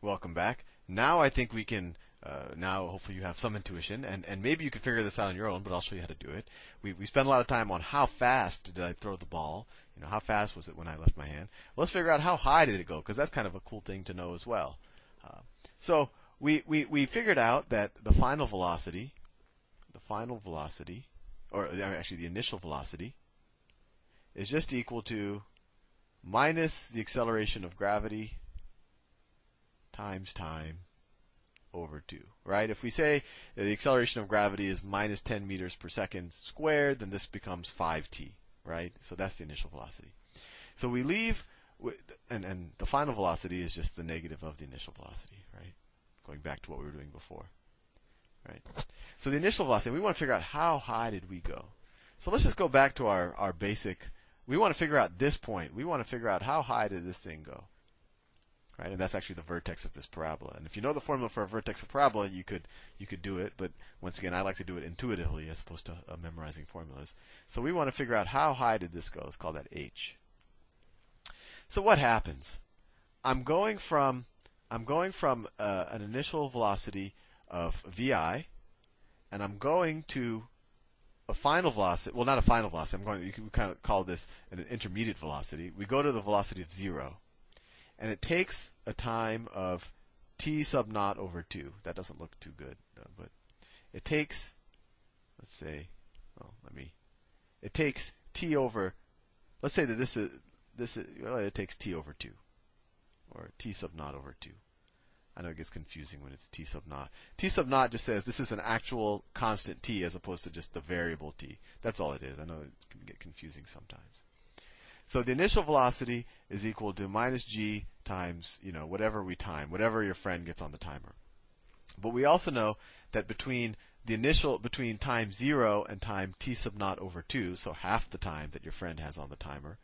Welcome back. Now I think we can, now hopefully you have some intuition, and maybe you can figure this out on your own, but I'll show you how to do it. We spent a lot of time on how fast did I throw the ball. How fast was it when I left my hand? Well, let's figure out how high did it go, because that's kind of a cool thing to know as well. So we figured out that the final velocity, or actually the initial velocity, is just equal to minus the acceleration of gravity times time over 2, right? If we say that the acceleration of gravity is minus 10 meters per second squared, then this becomes 5t, right? So that's the initial velocity. So we leave, and the final velocity is just the negative of the initial velocity, right? Going back to what we were doing before, right? So the initial velocity, we want to figure out how high did we go. So let's just go back to our basic, we want to figure out this point. We want to figure out how high did this thing go. Right? And that's actually the vertex of this parabola. And if you know the formula for a vertex of parabola, you could do it. But once again, I like to do it intuitively as opposed to memorizing formulas. So we want to figure out how high did this go. Let's call that h. So what happens? I'm going from an initial velocity of vi, and I'm going to a final velocity. Well, not a final velocity. You can kind of call this an intermediate velocity. We go to the velocity of 0. And it takes a time of t sub naught over 2. That doesn't look too good, but it takes, let's say, it takes t over, let's say that it takes t over 2, or t sub naught over 2. I know it gets confusing when it's t sub naught. T sub naught just says this is an actual constant t as opposed to just the variable t. That's all it is. I know it can get confusing sometimes. So the initial velocity is equal to minus g times, whatever we time, whatever your friend gets on the timer. But we also know that between time 0 and time t sub naught over 2, so half the time that your friend has on the timer,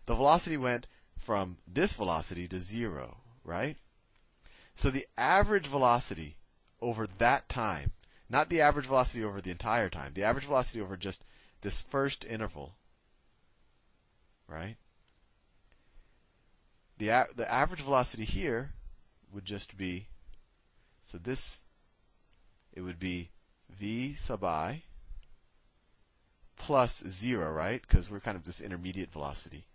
the velocity went from this velocity to 0, right? So the average velocity over that time, not the average velocity over the entire time, the average velocity over just this first interval, right? The average velocity here would just be, so it would be v sub I plus 0, right? Because we're kind of this intermediate velocity,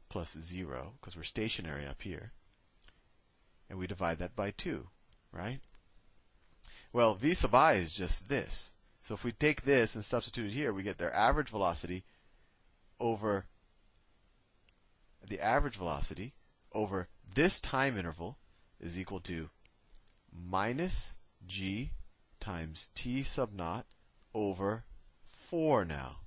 plus 0, because we're stationary up here. And we divide that by 2, right? Well, v sub I is just this. So if we take this and substitute it here, we get their average velocity over this time interval is equal to minus g times t sub naught over 4 now.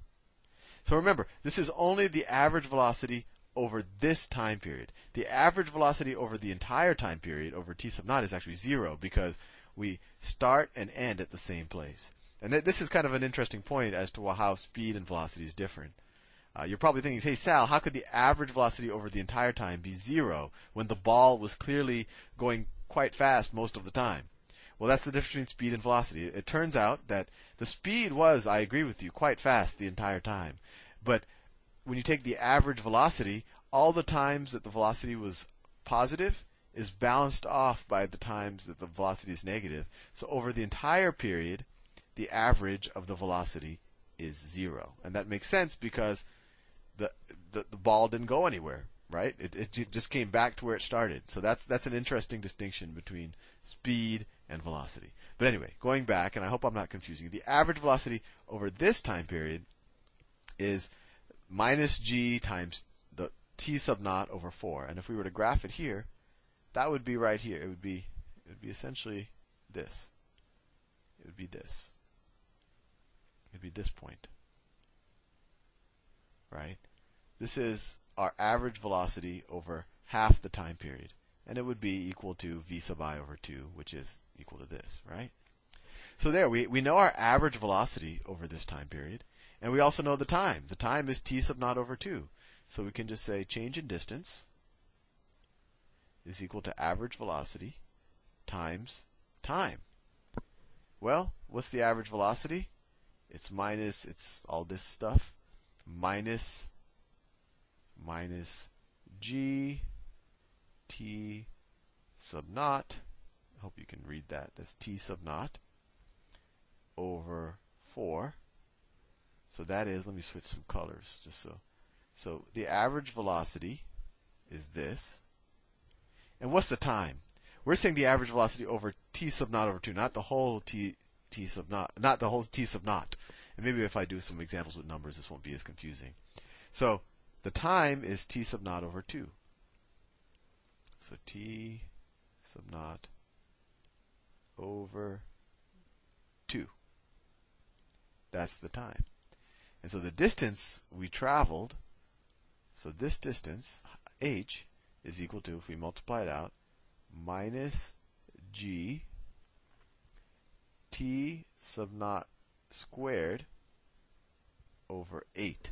So remember, this is only the average velocity over this time period. The average velocity over the entire time period over t sub naught is actually 0 because we start and end at the same place. And this is kind of an interesting point as to how speed and velocity is different. You're probably thinking, hey, Sal, how could the average velocity over the entire time be 0 when the ball was clearly going quite fast most of the time? Well, that's the difference between speed and velocity. It turns out that the speed was, I agree with you, quite fast the entire time. But when you take the average velocity, all the times that the velocity was positive is balanced off by the times that the velocity is negative. So over the entire period, the average of the velocity is 0. And that makes sense because the ball didn't go anywhere, right? It just came back to where it started. So that's an interesting distinction between speed and velocity. But anyway, going back, and I hope I'm not confusing you, the average velocity over this time period is minus g times the t sub naught over 4. And if we were to graph it here, that would be right here. It would be essentially this. It would be this. It would be this point. Right? This is our average velocity over half the time period. And it would be equal to v sub I over 2, which is equal to this, right? So there, we know our average velocity over this time period. And we also know the time. The time is t sub naught over 2. So we can just say change in distance is equal to average velocity times time. Well, what's the average velocity? It's all this stuff, minus g t sub naught hope you can read that. That's t sub naught over 4. So that is, let me switch some colors just so the average velocity is this. And what's the time? We're saying the average velocity over t sub naught over 2, not the whole t sub naught, not the whole t sub naught. And maybe if I do some examples with numbers, this won't be as confusing. So the time is t sub naught over 2. So t sub naught over 2. That's the time. And so the distance we traveled, so this distance, h, is equal to, if we multiply it out, minus g t sub naught squared over 8.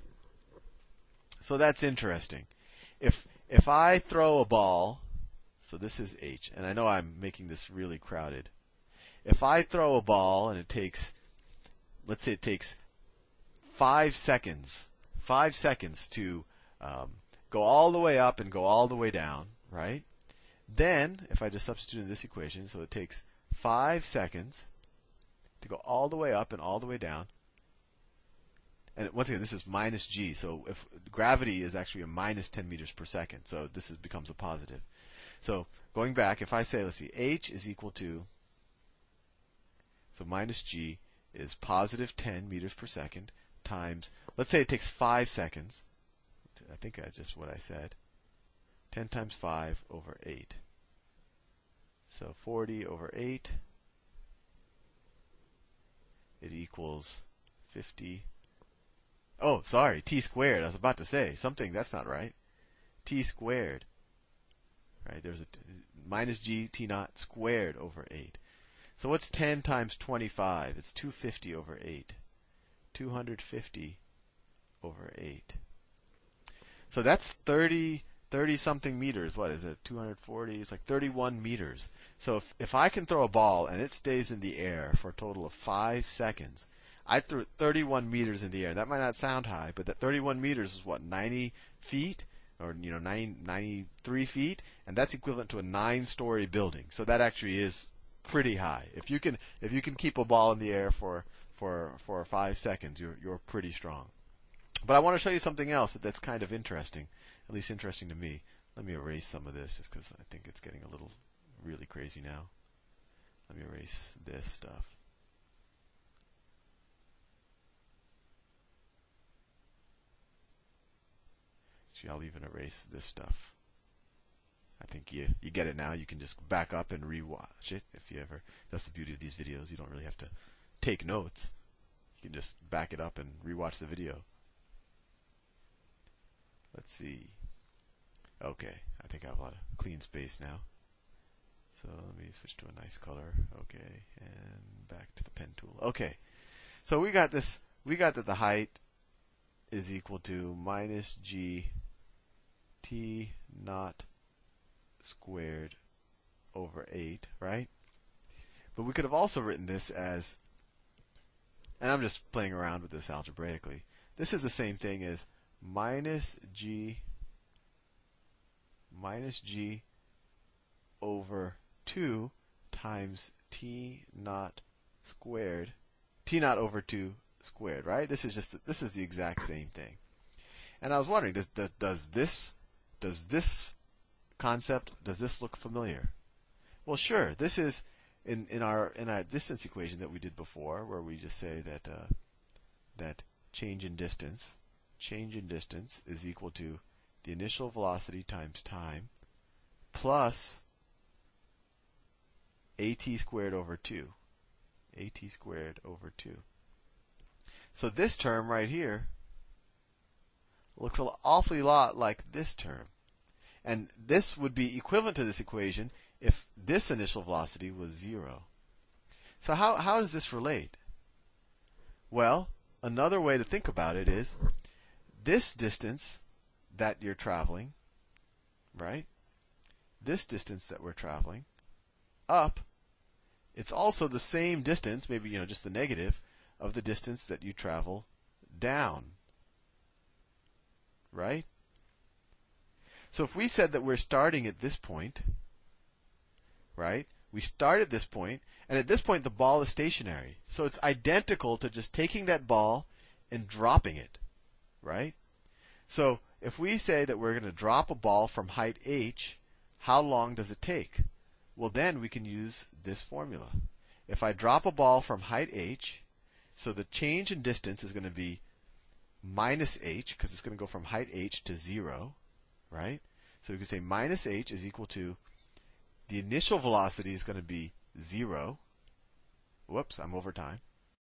So that's interesting. If I throw a ball, so this is h, and I know I'm making this really crowded. If I throw a ball and it takes, let's say it takes 5 seconds to go all the way up and go all the way down, right? Then, if I just substitute in this equation, so it takes 5 seconds to go all the way up and all the way down. And once again, this is minus g. So if gravity is actually a minus 10 meters per second, so this becomes a positive. So going back, if I say, let's see, h is equal to, so minus g is positive 10 meters per second times, let's say it takes 5 seconds. I think that's just what I said. 10 times 5 over 8. So 40 over 8. It equals 50. Oh, sorry, t squared. I was about to say something. That's not right. T squared. Right? There's a minus g t naught squared over 8. So what's 10 times 25? It's 250 over 8. 250 over 8. So that's 30 something meters. What is it? 240? It's like 31 meters. So if I can throw a ball and it stays in the air for a total of 5 seconds, I threw 31 meters in the air. That might not sound high, but that 31 meters is what, 90 feet? Or 93 feet, and that's equivalent to a 9-story building. So that actually is pretty high. If you can keep a ball in the air for 5 seconds, you're pretty strong. But I want to show you something else that's kind of interesting, at least interesting to me. Let me erase some of this, just because I think it's getting a little really crazy now. Let me erase this stuff. Actually, I'll even erase this stuff. I think you get it now. You can just back up and rewatch it if you ever. That's the beauty of these videos. You don't really have to take notes. You can just back it up and rewatch the video. Let's see. Okay, I think I have a lot of clean space now. So let me switch to a nice color. Okay, and back to the pen tool. Okay, so we got this. We got that the height is equal to minus g t naught squared over 8, right? But we could have also written this as, and I'm just playing around with this algebraically. This is the same thing as minus g over 2 times t naught squared, t naught over 2 squared, right? This is the exact same thing. And I was wondering, does this concept, does this look familiar? Well, sure. This is in our distance equation that we did before, where we just say that that change in distance is equal to the initial velocity times time plus at squared over 2. At squared over 2. So this term right here looks an awfully lot like this term. And this would be equivalent to this equation if this initial velocity was 0. So how does this relate? Well, another way to think about it is this distance that you're traveling, right? This distance that we're traveling up, it's also the same distance, maybe just the negative, of the distance that you travel down. Right? So if we said that we're starting at this point, right, We start at this point, and at this point the ball is stationary. So it's identical to just taking that ball and dropping it, right? So if we say that we're going to drop a ball from height h, how long does it take? Well, then we can use this formula. If I drop a ball from height h, so the change in distance is going to be minus h, because it's going to go from height h to 0, right? So we can say minus h is equal to the initial velocity is going to be 0. Whoops, I'm over time.